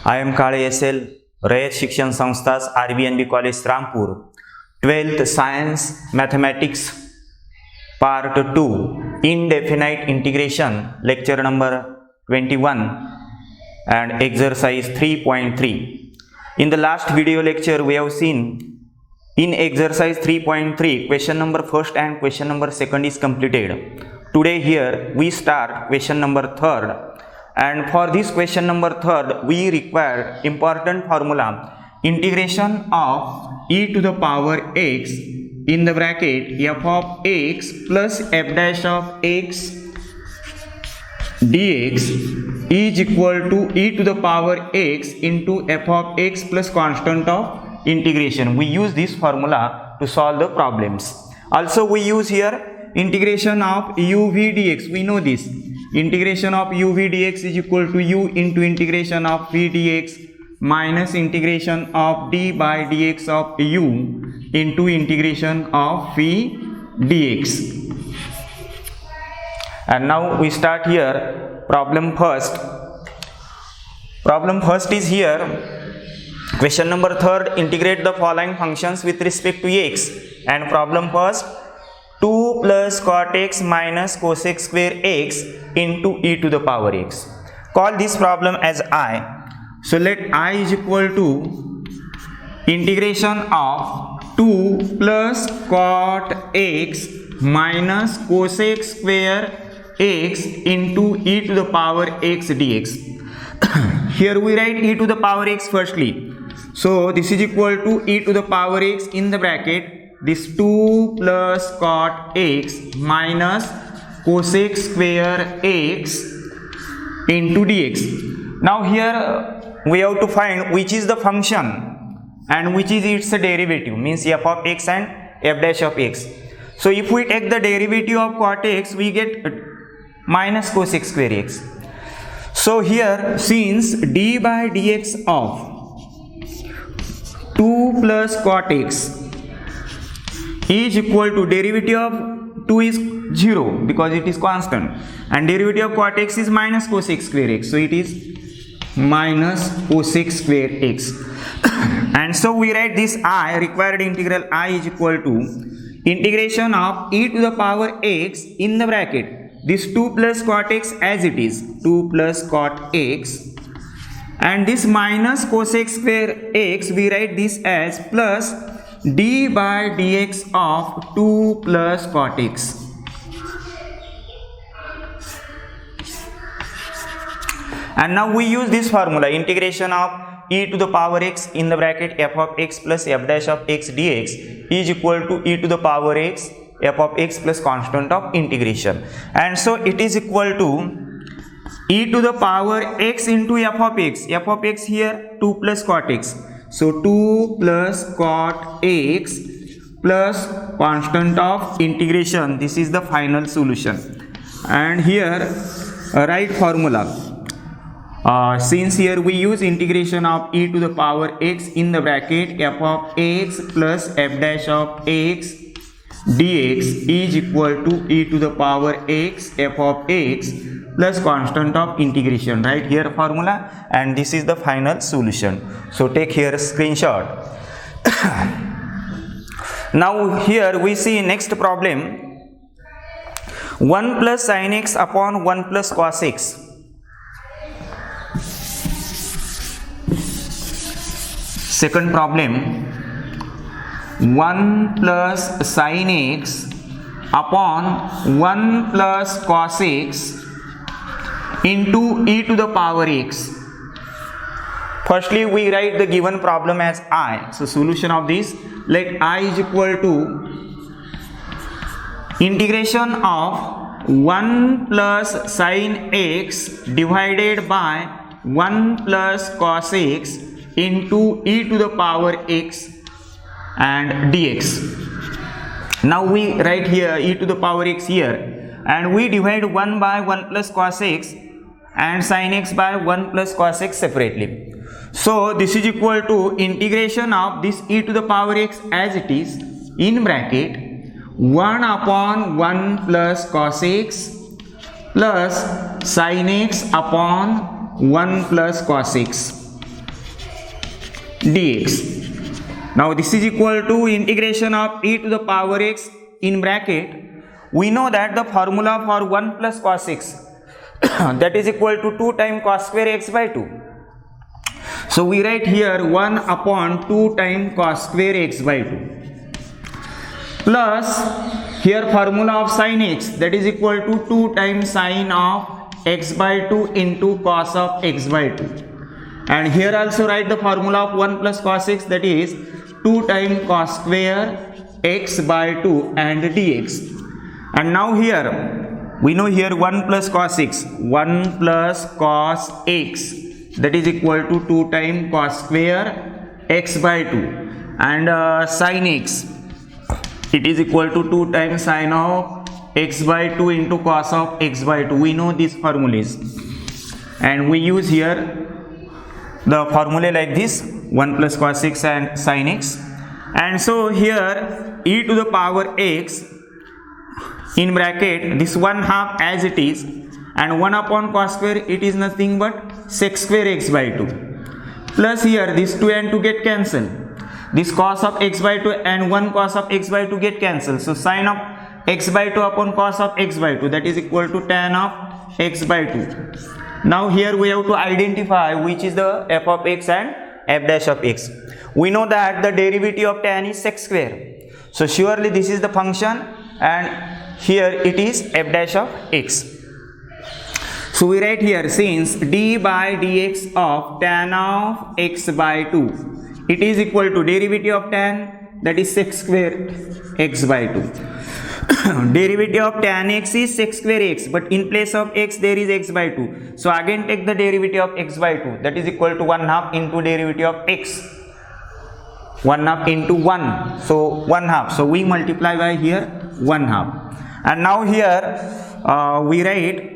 I am Kale SL, Rayat शिक्षण संस्थास RBNB college Rampur, 12th Science Mathematics Part 2 Indefinite Integration, lecture number 21 and exercise 3.3. In the last video lecture we have seen in exercise 3.3 question number first and question number second is completed. Today here we start question number third, and for this question number third we require important formula: integration of e to the power x in the bracket f of x plus f dash of x dx is equal to e to the power x into f of x plus constant of integration. We use this formula to solve the problems. Also we use here integration of uv dx. We know this integration of uv dx is equal to u into integration of v dx minus integration of d by dx of u into integration of v dx. And now we start here problem first. Problem first is here question number third: integrate the following functions with respect to x. And problem first: 2 plus cot x minus cosec square x into e to the power x. Call this problem as I. So let I is equal to integration of 2 plus cot x minus cosec square x into e to the power x dx. Here we write e to the power x firstly. So this is equal to e to the power x in the bracket this 2 plus cot x minus cosec square x into dx. Now here we have to find which is the function and which is its derivative, means f of x and f dash of x. So if we take the derivative of cot x, we get minus cosec square x. So here since d by dx of 2 plus cot x is equal to derivative of 2 is 0 because it is constant, and derivative of cot x is minus cosec square x, so it is minus cosec square x. And so we write this I, required integral I is equal to integration of e to the power x in the bracket this 2 plus cot x as it is 2 plus cot x, and this minus cosec square x we write this as plus d by dx of 2 plus cot x. And now we use this formula: integration of e to the power x in the bracket f of x plus f dash of x dx is equal to e to the power x f of x plus constant of integration. And so it is equal to e to the power x into f of x. F of x here 2 plus cot x. So 2 plus cot x plus constant of integration. This is the final solution. And here write formula. Since here we use integration of e to the power x in the bracket f of x plus f dash of x dx is equal to e to the power x f of x plus constant of integration. Right here formula, and this is the final solution. So take here screenshot. Now here we see next problem: 1 plus sin x upon 1 plus cos x. Second problem: 1 plus sin x upon 1 plus cos x into e to the power x. Firstly we write the given problem as I. So solution of this: let I is equal to integration of 1 plus sin x divided by 1 plus cos x into e to the power x and dx. Now we write here e to the power x here, and we divide 1 by 1 plus cos x and sin x by 1 plus cos x separately. So this is equal to integration of this e to the power x as it is in bracket 1 upon 1 plus cos x plus sin x upon 1 plus cos x. dx. Now this is equal to integration of e to the power x in bracket. We know that the formula for 1 plus cos x that is equal to 2 times cos square x by 2. So we write here 1 upon 2 times cos square x by 2 plus here formula of sin x that is equal to 2 times sin of x by 2 into cos of x by 2, and here also write the formula of 1 plus cos x that is 2 times cos square x by 2 and dx. And now here we know here 1 plus cos x, 1 plus cos x that is equal to 2 times cos square x by 2 and sin x it is equal to 2 times sin of x by 2 into cos of x by 2. We know these formulas and we use here the formula like this 1 plus cos x and sin x. And so here e to the power x in bracket this 1 half as it is, and 1 upon cos square it is nothing but sec square x by 2 plus here this 2 and 2 get cancelled, this cos of x by 2 and 1 cos of x by 2 get cancelled, so sin of x by 2 upon cos of x by 2 that is equal to tan of x by 2. Now here we have to identify which is the f of x and f dash of x. We know that the derivative of tan is sec square, so surely this is the function and here it is f dash of x. So we write here since d by dx of tan of x by 2 it is equal to derivative of tan that is sec square x by 2. Derivative of tan x is sec square x, but in place of x there is x by 2, so again take the derivative of x by 2 that is equal to 1 half into derivative of x, 1 half into 1, so 1 half, so we multiply by here 1 half. And now here we write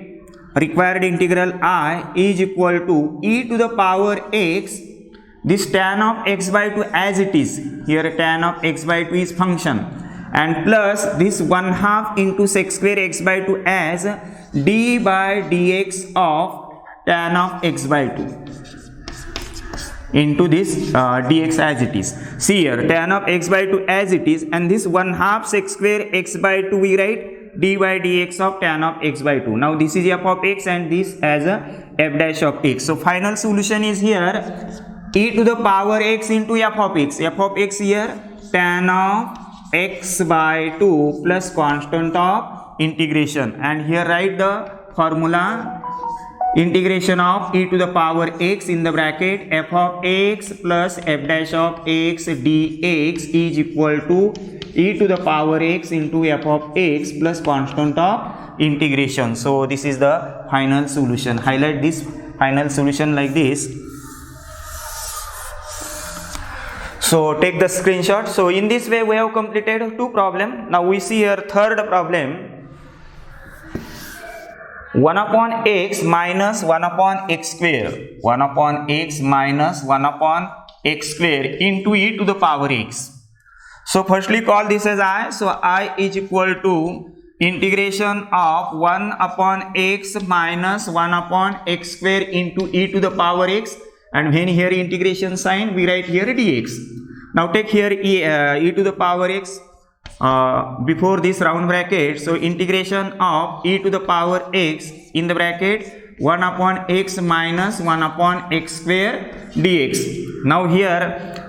required integral I is equal to e to the power x, this tan of x by 2 as it is, here tan of x by 2 is function, and plus this 1 half into sec square x by 2 as d by dx of tan of x by 2 into this dx as it is. See here tan of x by 2 as it is, and this 1 half sec square x by 2 we write d by dx of tan of x by 2. Now this is f of x and this as a f dash of x. So final solution is here e to the power x into f of x. F of x here tan of x by 2 plus constant of integration, and here write the formula integration of e to the power x in the bracket f of x plus f dash of x dx is equal to e to the power x into f of x plus constant of integration. So this is the final solution. Highlight this final solution like this. So take the screenshot. So in this way we have completed 2 problems. Now we see here third problem. 1 upon x minus 1 upon x square, 1 upon x minus 1 upon x square into e to the power x. So firstly call this as I. So I is equal to integration of 1 upon x minus 1 upon x square into e to the power x, and when here integration sign we write here dx. Now take here e to the power x before this round bracket, so integration of e to the power x in the bracket 1 upon x minus 1 upon x square dx. Now here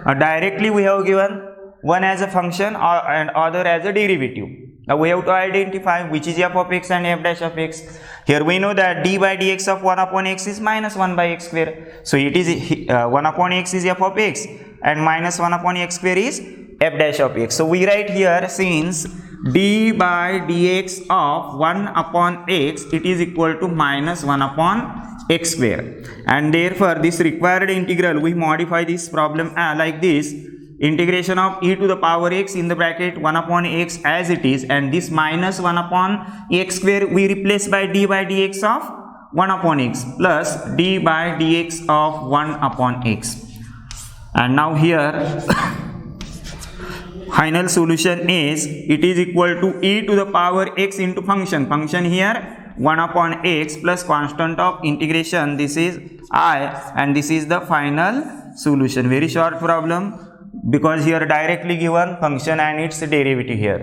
directly we have given one as a function and other as a derivative. Now we have to identify which is f of x and f dash of x. Here we know that d by dx of 1 upon x is minus 1 by x square. So it is 1 upon x is f of x and minus 1 upon x square is f dash of x. So we write here since d by dx of 1 upon x it is equal to minus 1 upon x square, and therefore this required integral we modify this problem like this. Integration of e to the power x in the bracket 1 upon x as it is, and this minus 1 upon x square we replace by d by dx of 1 upon x plus d by dx of 1 upon x. And now here final solution is it is equal to e to the power x into function here 1 upon x plus constant of integration, this is I, and this is the final solution. Very short problem because here directly given function and its derivative here,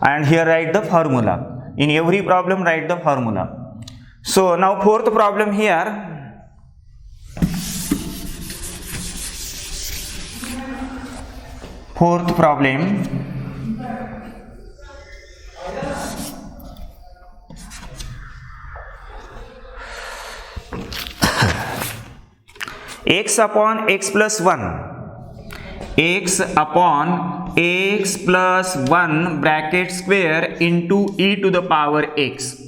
and here write the formula. In every problem write the formula. So now fourth problem here. Fourth problem. X upon x plus 1. X upon x plus 1 bracket square into e to the power x.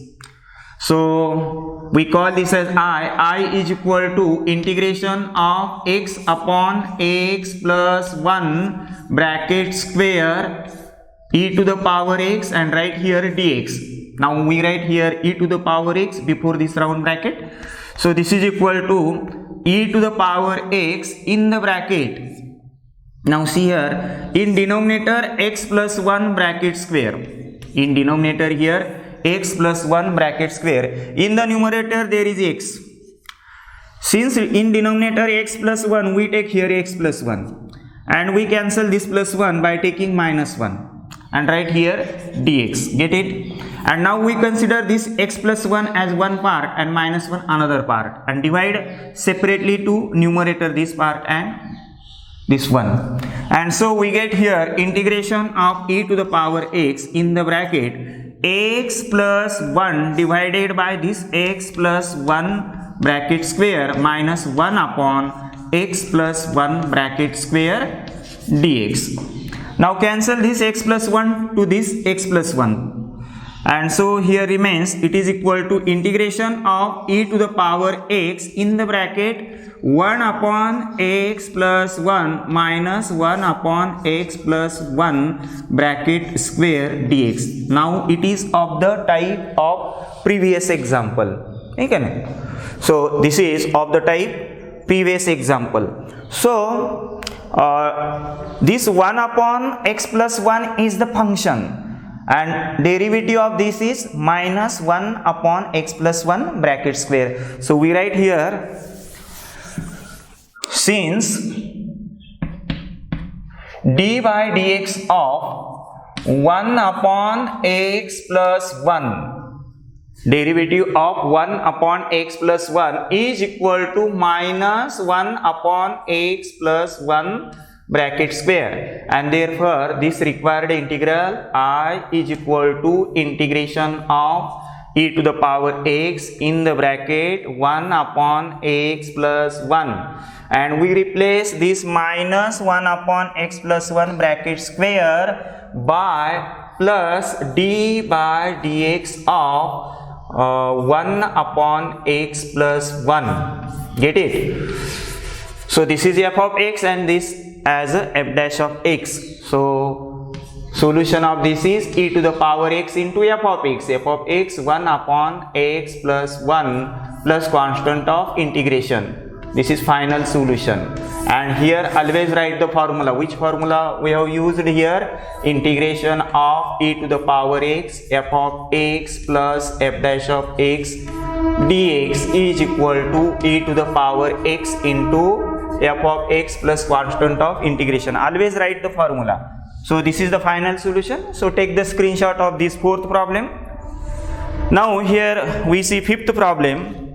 So we call this as I is equal to integration of x upon x plus 1 bracket square e to the power x, and write here dx. Now we write here e to the power x before this round bracket. So this is equal to e to the power x in the bracket. Now see here, in denominator x plus 1 bracket square. In denominator here x plus 1 bracket square. In the numerator there is x. Since in denominator x plus 1, we take here x plus 1. And we cancel this plus 1 by taking minus 1. And write here dx. Get it? And now we consider this x plus 1 as one part and minus 1 another part. And divide separately to numerator this part and this one. And so we get here integration of e to the power x in the bracket x plus 1 divided by this x plus 1 bracket square minus 1 upon x plus 1 bracket square dx. Now cancel this x plus 1 to this x plus 1. And so here remains, it is equal to integration of e to the power x in the bracket 1 upon x plus 1 minus 1 upon x plus 1 bracket square dx. Now it is of the type of previous example. Okay? So this is of the type previous example. So this 1 upon x plus 1 is the function, and derivative of this is minus 1 upon x plus 1 bracket square. So we write here, since d by dx of 1 upon x plus 1, derivative of 1 upon x plus 1 is equal to minus 1 upon x plus 1 bracket square, and therefore this required integral I is equal to integration of e to the power x in the bracket 1 upon x plus 1, and we replace this minus 1 upon x plus 1 bracket square by plus d by dx of 1 upon x plus 1. Get it? So this is f of x and this as a f dash of x. So solution of this is e to the power x into f of x. F of x 1 upon x plus 1 plus constant of integration. This is final solution. And here always write the formula. Which formula we have used here? Integration of e to the power x f of x plus f dash of x dx is equal to e to the power x into f of x plus constant of integration. Always write the formula. So this is the final solution. So take the screenshot of this fourth problem. Now here we see fifth problem.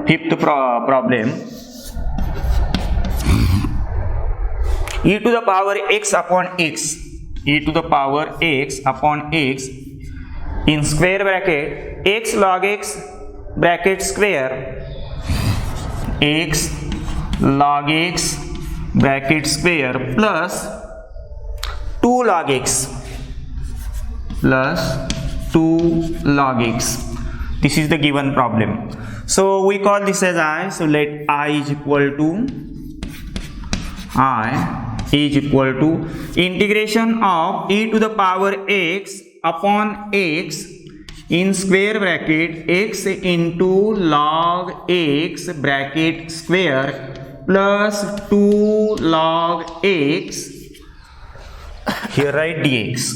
Fifth problem, e to the power x upon x, e to the power x upon x in square bracket x log x bracket square, x log x bracket square plus 2 log x plus 2 log x. This is the given problem. So we call this as I. So let I is equal to integration of e to the power x upon x in square bracket x into log x bracket square plus 2 log x. Here write dx.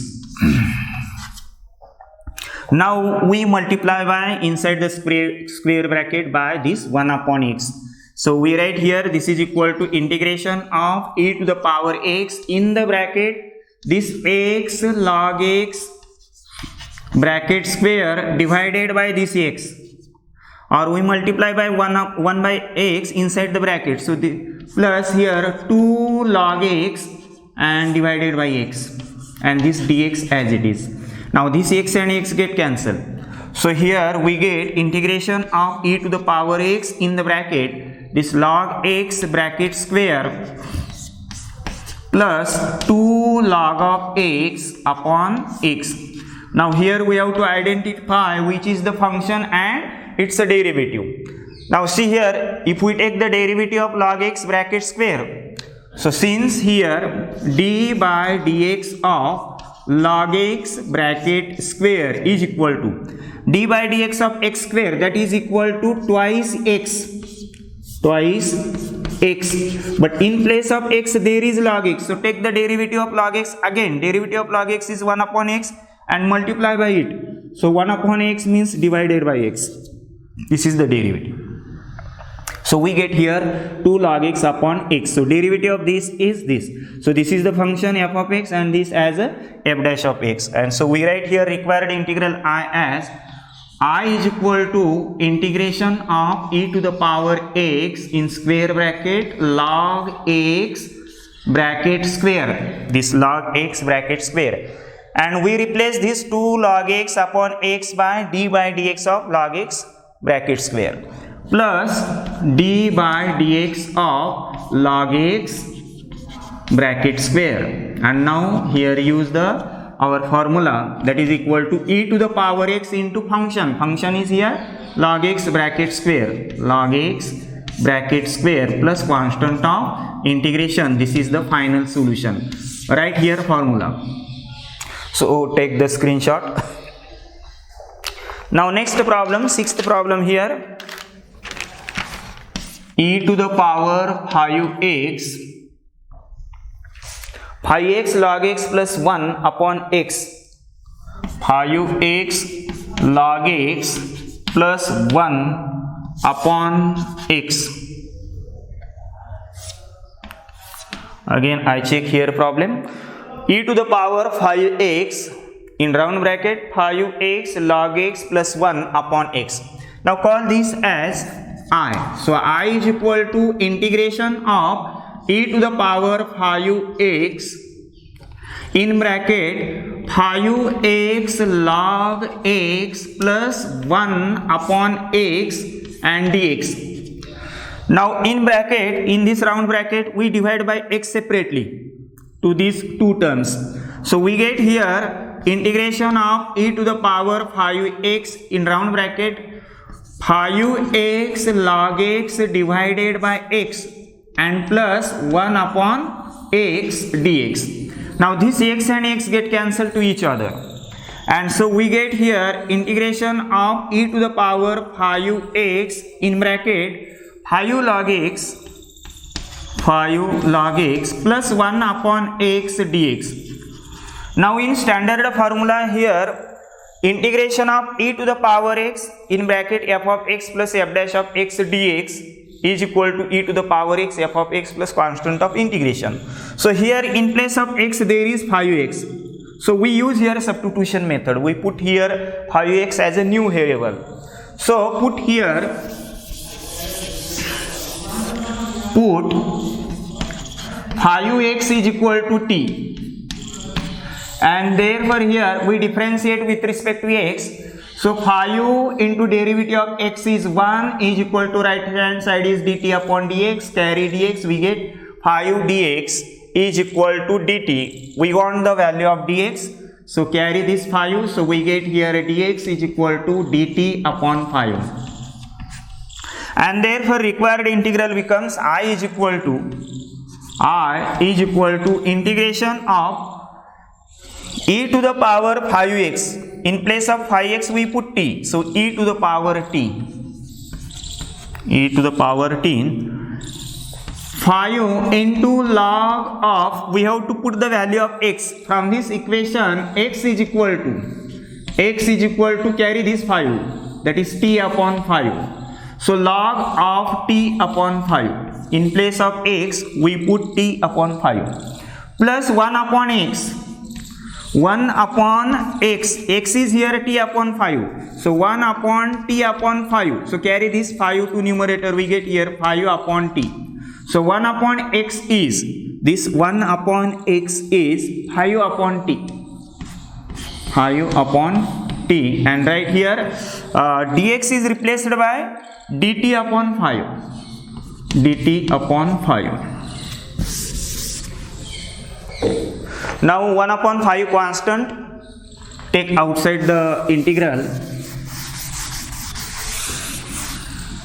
Now we multiply by inside the square bracket by this 1 upon x. So we write here this is equal to integration of e to the power x in the bracket this x log x bracket square divided by this x, or we multiply by 1 by x inside the bracket. So the plus here 2 log x and divided by x, and this dx as it is. Now this x and x get cancelled. So here we get integration of e to the power x in the bracket this log x bracket square plus 2 log of x upon x. Now here we have to identify which is the function and its a derivative. Now see here, if we take the derivative of log x bracket square, so since here d by dx of log x bracket square is equal to d by dx of x square, that is equal to twice x, but in place of x there is log x. So take the derivative of log x again. Derivative of log x is 1 upon x and multiply by it. So 1 upon x means divided by x. This is the derivative. So we get here 2 log x upon x. So derivative of this is this. So this is the function f of x and this as a f dash of x. And so we write here required integral I as I is equal to integration of e to the power x in square bracket log x bracket square. This log x bracket square. And we replace this 2 log x upon x by dx of log x bracket square plus d by dx of log x bracket square. And now here use our formula, that is equal to e to the power x into function. Function is here log x bracket square, log x bracket square plus constant of integration. This is the final solution. Write here formula. So take the screenshot. Now next problem, sixth problem here. E to the power 5x log x plus 1 upon x, 5x log x plus 1 upon x. Again I check here problem. E to the power 5x in round bracket 5x log x plus 1 upon x. Now call this as I. So I is equal to integration of e to the power 5x in bracket 5x log x plus 1 upon x and dx. Now in bracket, in this round bracket, we divide by x separately to these two terms. So we get here integration of e to the power 5x in round bracket 5x log x divided by x and plus 1 upon x dx. Now this x and x get cancelled to each other, and so we get here integration of e to the power 5x in bracket 5 log x plus 1 upon x dx. Now in standard formula here, integration of e to the power x in bracket f of x plus f dash of x dx is equal to e to the power x f of x plus constant of integration. So here in place of x there is 5x. So we use here a substitution method. We put here 5x as a new variable. So put here, put 5x is equal to t. And therefore here we differentiate with respect to x. So 5 into derivative of x is 1 is equal to right hand side is dt upon dx, carry dx, we get 5 dx is equal to dt. We want the value of dx, so carry this 5, so we get here dx is equal to dt upon 5. And therefore required integral becomes I is equal to integration of e to the power 5x. In place of 5x we put t. So e to the power t. 5 into log of, we have to put the value of x. From this equation x is equal to x is equal to carry this 5, that is t upon 5. So log of t upon 5, in place of x we put t upon 5 plus 1 upon x. 1 upon x, x is here t upon 5, so 1 upon t upon 5, so carry this 5 to numerator, we get here 5 upon t. So 1 upon x is, this 1 upon x is 5 upon t, 5 upon t, and right here dx is replaced by dt upon 5, dt upon 5. Now 1 upon 5 constant, take outside the integral,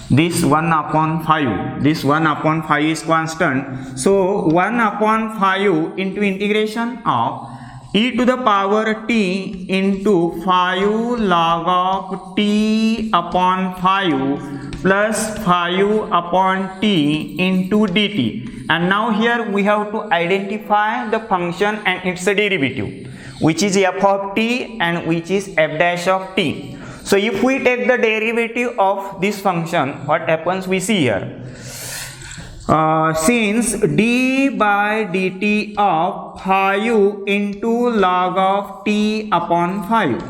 this 1 upon 5, this 1 upon 5 is constant, so 1 upon 5 into integration of e to the power t into 5 log of t upon 5 plus 5 upon t into dt. And now here we have to identify the function and its derivative, which is f of t and which is f dash of t. So if we take the derivative of this function, what happens we see here. Since d by dt of 5 into log of t upon 5.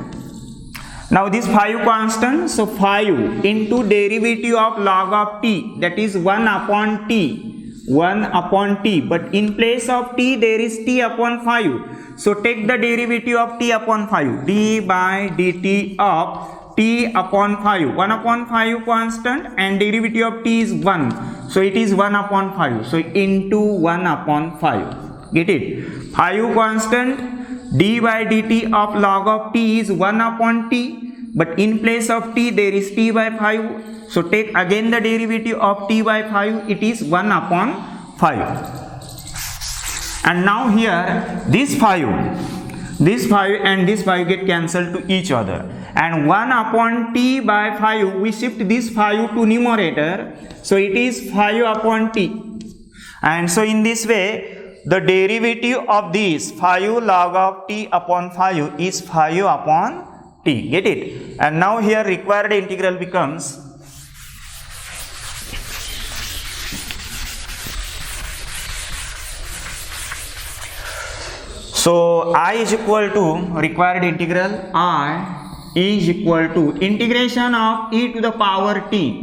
Now this 5 constant, so 5 into derivative of log of t, that is 1 upon t, 1 upon t, but in place of t there is t upon 5. So take the derivative of t upon 5, d by dt of t upon 5, 1 upon 5 constant and derivative of t is 1, so it is 1 upon 5, so into 1 upon 5, get it. 5 constant, d by dt of log of t is 1 upon t, but in place of t there is t by 5, so take again the derivative of t by 5, it is 1 upon 5. And now here this 5 and this 5 get cancelled to each other, and 1 upon t by 5, we shift this 5 to numerator, so it is 5 upon t. And so in this way the derivative of this 5 log of t upon 5 is 5 upon t, get it. And now here required integral becomes so I is equal to required integral, I is equal to integration of e to the power t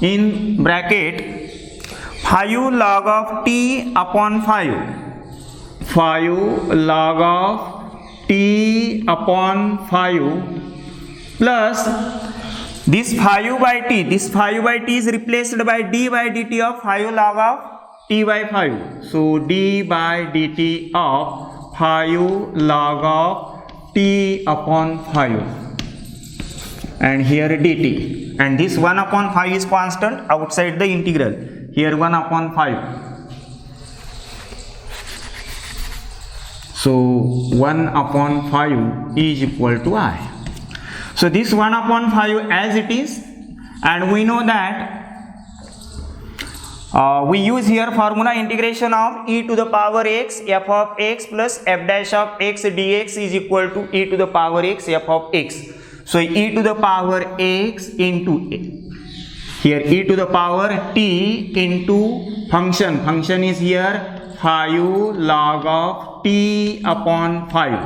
in bracket 5 log of t upon 5, 5 log of t upon 5 plus this 5 by t, this 5 by t is replaced by d by dt of 5 log of t by 5, so d by dt of 5 log of t upon 5, and here dt, and this 1 upon 5 is constant outside the integral, here 1 upon 5, so 1 upon 5 is equal to I. So this 1 upon 5 as it is, and we know that we use here formula integration of e to the power x f of x plus f dash of x dx is equal to e to the power x f of x. So e to the power x into here e to the power t into function is here 5 log of t upon 5,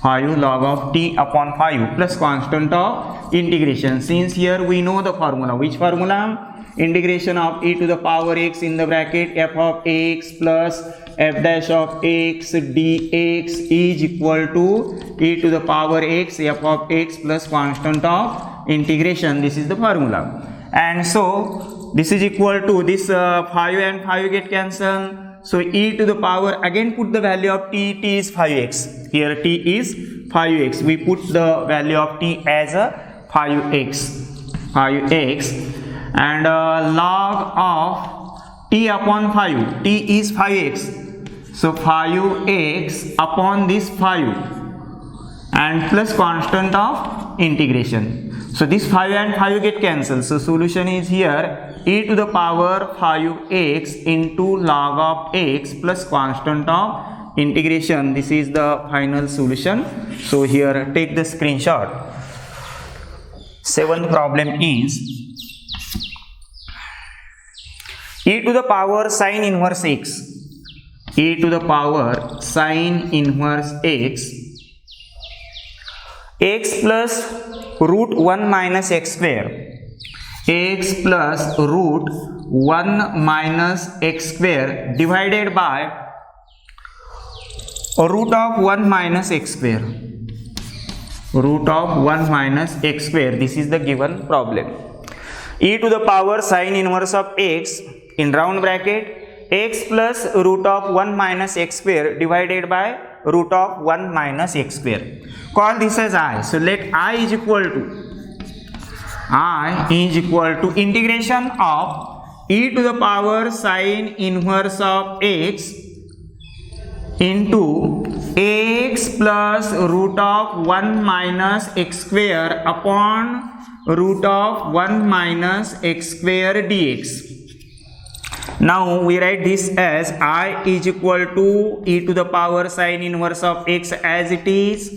5 log of t upon 5 plus constant of integration. Since here we know the formula, which formula? Integration of e to the power x in the bracket f of x plus f dash of x dx is equal to e to the power x f of x plus constant of integration. This is the formula, and so this is equal to this 5 and 5 get cancelled, so e to the power, again put the value of t, t is 5x, here t is 5x, we put the value of t as a 5x, and log of t upon 5, t is 5x, so 5x upon this 5 and plus constant of integration. So this 5 and 5 get cancelled, so solution is here e to the power 5x into log of x plus constant of integration. This is the final solution. So here take the screenshot. Seventh problem is e to the power sine inverse x, e to the power sine inverse x plus root 1 minus x square, x plus root 1 minus x square divided by root of 1 minus x square, root of 1 minus x square. This is the given problem. E to the power sine inverse of x in round bracket x plus root of 1 minus x square divided by root of 1 minus x square. Call this as I. So let I is equal to integration of e to the power sine inverse of x into x plus root of 1 minus x square upon root of 1 minus x square dx. Now we write this as I is equal to e to the power sine inverse of x as it is.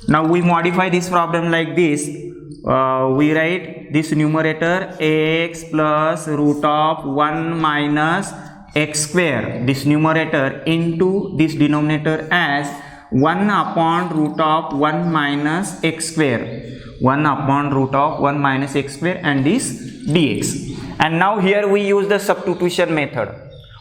Now we modify this problem like this. We write this numerator x plus root of 1 minus x square, this numerator, into this denominator as 1 upon root of 1 minus x square, 1 upon root of 1 minus x square, and this dx. And now here we use the substitution method.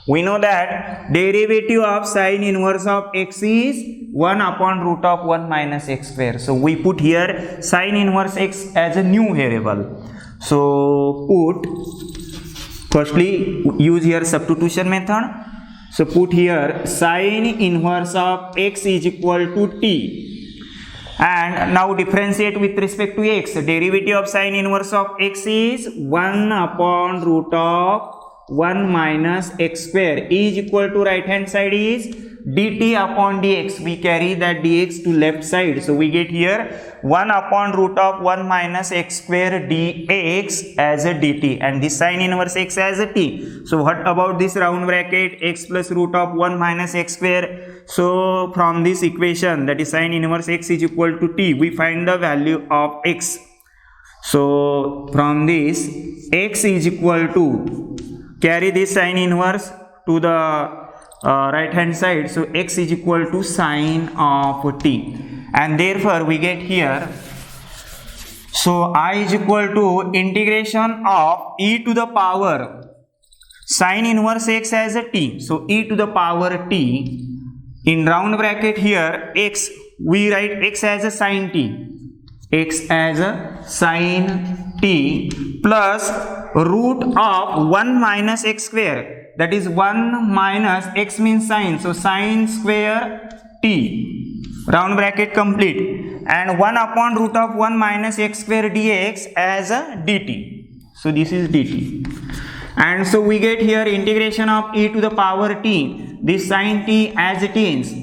We know that derivative of sine inverse of x is 1 upon root of 1 minus x square. So we put here sine inverse x as a new variable. So firstly use here substitution method. So put here sine inverse of x is equal to t. And now differentiate with respect to x. Derivative of sine inverse of x is 1 upon root of 1 minus x square is equal to right hand side is dt upon dx. We carry that dx to left side. So we get here 1 upon root of 1 minus x square dx as a dt, and this sine inverse x as a t. So what about this round bracket x plus root of 1 minus x square? So from this equation, that is sine inverse x is equal to t, we find the value of x. So from this x is equal to, carry this sine inverse to the right hand side, so x is equal to sine of t, and therefore we get here, so I is equal to integration of e to the power sine inverse x as a t. So e to the power t, in round bracket here x, we write x as a sine t, x as a sine t plus root of 1 minus x square, that is 1 minus x means sine, so sine square t, round bracket complete, and 1 upon root of 1 minus x square dx as a dt. So this is dt, and so we get here integration of e to the power t, this sine t as it is,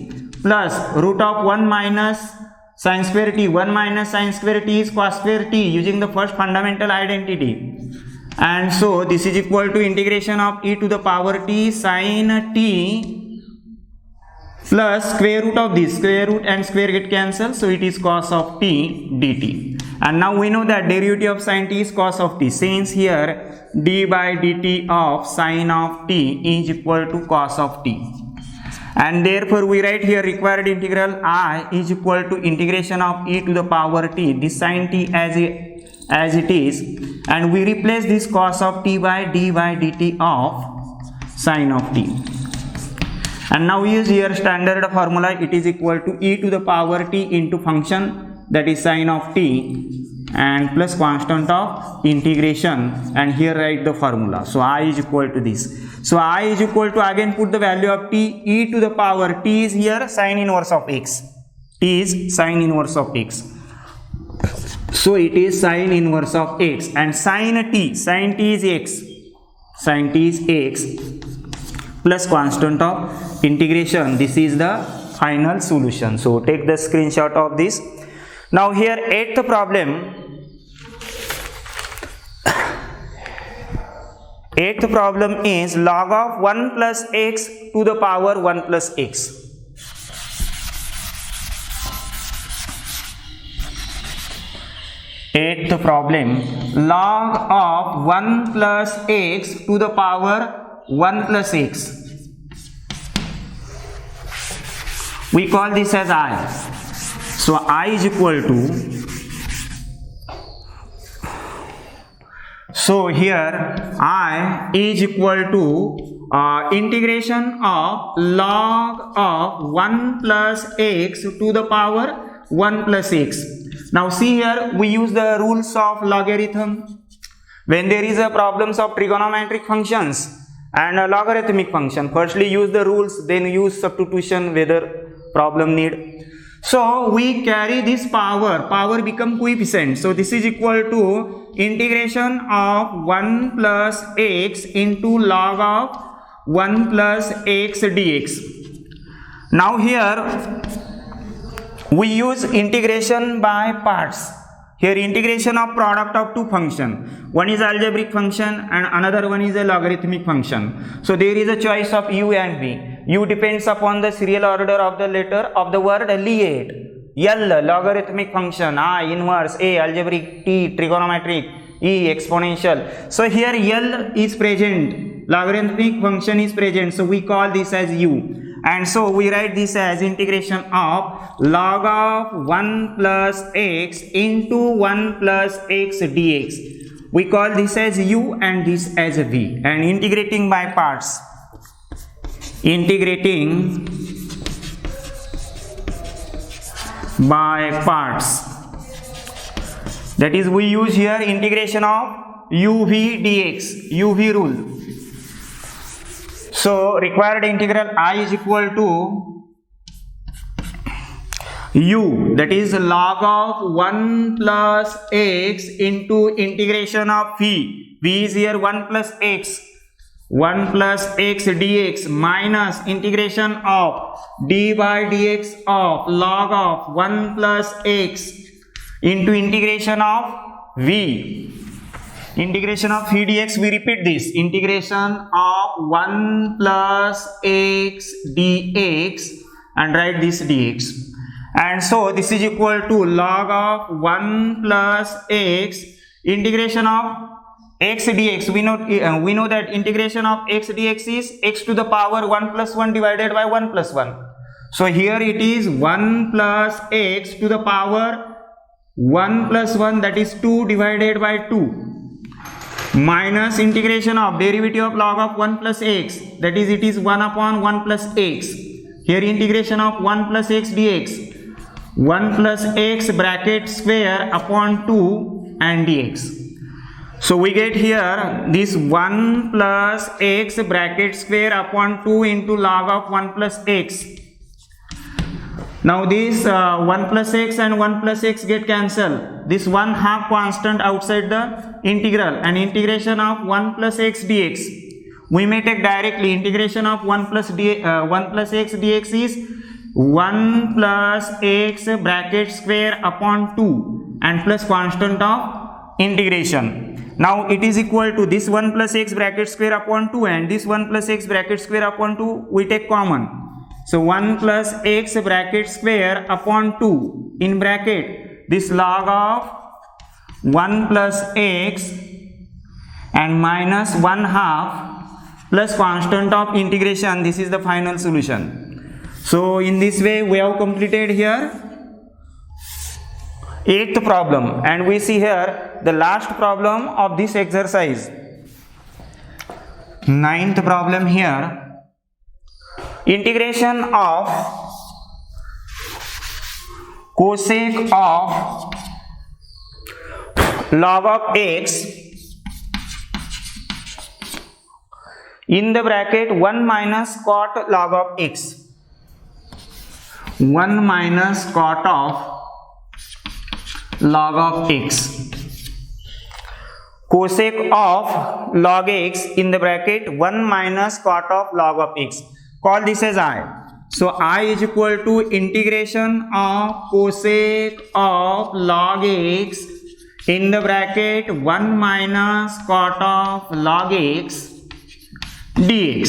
plus root of 1 minus sine square t, 1 minus sine square t is cos square t, using the first fundamental identity. And so this is equal to integration of e to the power t sine t plus square root of this, square root and square get cancelled, so it is cos of t dt. And now we know that derivative of sine t is cos of t, since here d by dt of sine of t is equal to cos of t, and therefore we write here required integral I is equal to integration of e to the power t, this sine t as it is, and we replace this cos of t by d by dt of sine of t. And now use here standard formula, it is equal to e to the power t into function, that is sine of t, and plus constant of integration, and here write the formula. So I is equal to this. So I is equal to, again put the value of t, e to the power t is here sine inverse of x, t is sine inverse of x. So it is sine inverse of x, and sine t is x, sine t is x plus constant of integration. This is the final solution. So take the screenshot of this. Now here eighth problem. Eighth problem is log of 1 plus x to the power 1 plus x. Eighth problem, log of 1 plus x to the power 1 plus x. We call this as I. So I is equal to, so here I is equal to integration of log of 1 plus x to the power 1 plus x. Now see here, we use the rules of logarithm. When there is a problems of trigonometric functions and a logarithmic function, firstly use the rules, then use substitution whether problem need. So we carry this power become coefficient. So this is equal to integration of 1 plus x into log of 1 plus x dx. Now here we use integration by parts. Here integration of product of two function. One is algebraic function and another one is a logarithmic function. So there is a choice of u and v. U depends upon the serial order of the letter of the word lineate. L logarithmic function, I inverse, A algebraic, T trigonometric, E exponential. So here L is present, logarithmic function is present, so we call this as u. And so we write this as integration of log of 1 plus x into 1 plus x dx. We call this as u and this as v. And integrating by parts. Integrating by parts. That is, we use here integration of uv dx, uv rule. So required integral I is equal to u, that is log of 1 plus x into integration of v. V is here 1 plus x dx minus integration of d by dx of log of 1 plus x into integration of v. Integration of v dx, we repeat this, integration of 1 plus x dx and write this dx. And so this is equal to log of 1 plus x integration of x dx. We know that integration of x dx is x to the power 1 plus 1 divided by 1 plus 1. So here it is 1 plus x to the power 1 plus 1, that is 2 divided by 2. Minus integration of derivative of log of 1 plus x, that is it is 1 upon 1 plus x. Here integration of 1 plus x dx, 1 plus x bracket square upon 2 and dx. So we get here this 1 plus x bracket square upon 2 into log of 1 plus x. Now this 1 plus x and 1 plus x get cancelled. This 1 half constant outside the integral, and integration of 1 plus x dx. We may take directly integration of 1 plus x dx is 1 plus x bracket square upon 2 and plus constant of integration. Now it is equal to this 1 plus x bracket square upon 2 and this 1 plus x bracket square upon 2 we take common. So 1 plus x bracket square upon 2 in bracket this log of 1 plus x and minus 1 half plus constant of integration. This is the final solution. So in this way we have completed here 8th problem, and we see here the last problem of this exercise. 9th problem here. Integration of cosec of log of x in the bracket 1 minus cot log of x. 1 minus cot of log of x. Cosec of log x in the bracket 1 minus cot of log of x. Call this as I. So I is equal to integration of cosec of log x in the bracket 1 minus cot of log x dx.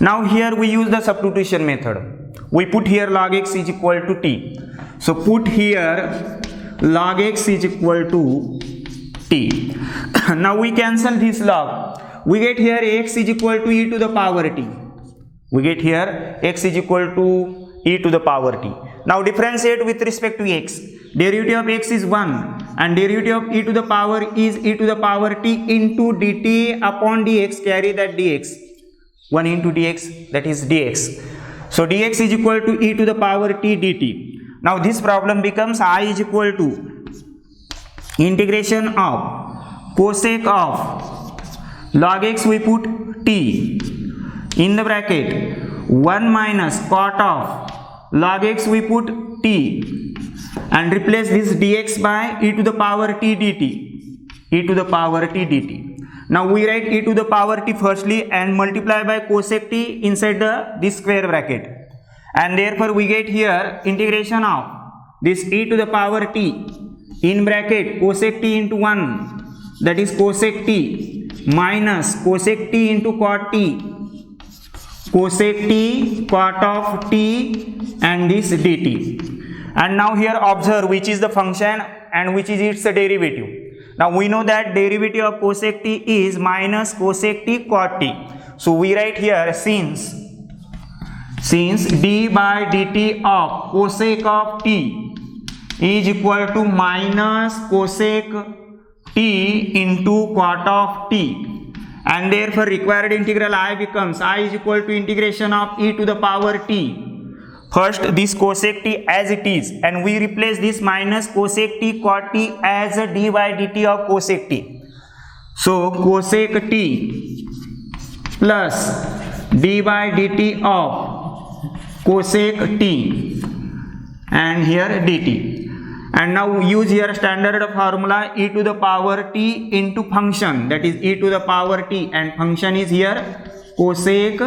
Now here we use the substitution method. We put here log x is equal to t. So put here log x is equal to t. Now we cancel this log. We get here x is equal to e to the power t. We get here x is equal to e to the power t. Now differentiate with respect to x. Derivative of x is 1 and derivative of e to the power is e to the power t into dt upon dx. Carry that dx. 1 into dx, that is dx. So dx is equal to e to the power t dt. Now this problem becomes I is equal to integration of cosec of log x, we put t in the bracket, 1 minus cot of log x, we put t, and replace this dx by e to the power t dt, e to the power t dt. Now we write e to the power t firstly and multiply by cosec t inside this square bracket, and therefore we get here integration of this e to the power t in bracket cosec t into 1, that is cosec t, minus cosec t into cot t, cosec t cot of t, and this dt. And now here observe which is the function and which is its derivative. Now we know that derivative of cosec t is minus cosec t cot t. So we write here since d by dt of cosec of t is equal to minus cosec t into cot of t, and therefore required integral I becomes I is equal to integration of e to the power t. First this cosec t as it is, and we replace this minus cosec t cot t as a d by dt of cosec t. So cosec t plus d by dt of cosec t, and here dt. And now use here standard formula e to the power t into function, that is e to the power t, and function is here cosec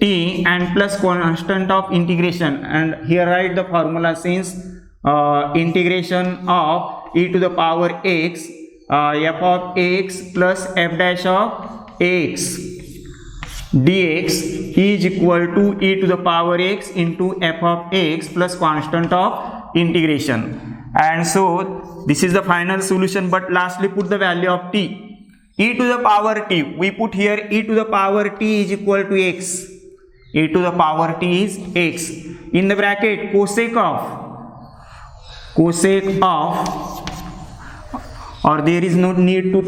t and plus constant of integration, and here write the formula since integration of e to the power x f of x plus f dash of x dx is equal to e to the power x into f of x plus constant of integration. And so this is the final solution, but lastly put the value of t. E to the power t, we put here e to the power t is equal to x. E to the power t is x. In the bracket cosec of, or there is no need to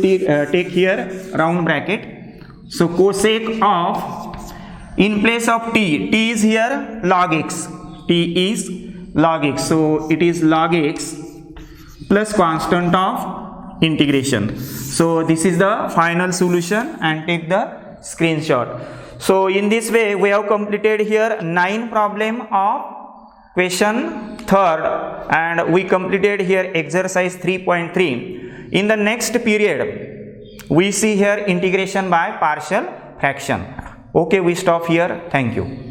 take here round bracket. So cosec of, in place of t is here log x, t is log x, so it is log x plus constant of integration. So this is the final solution, and take the screenshot. So in this way we have completed here 9 problem of question 3rd, and we completed here exercise 3.3. In the next period we see here integration by partial fraction. Okay, we stop here. Thank you.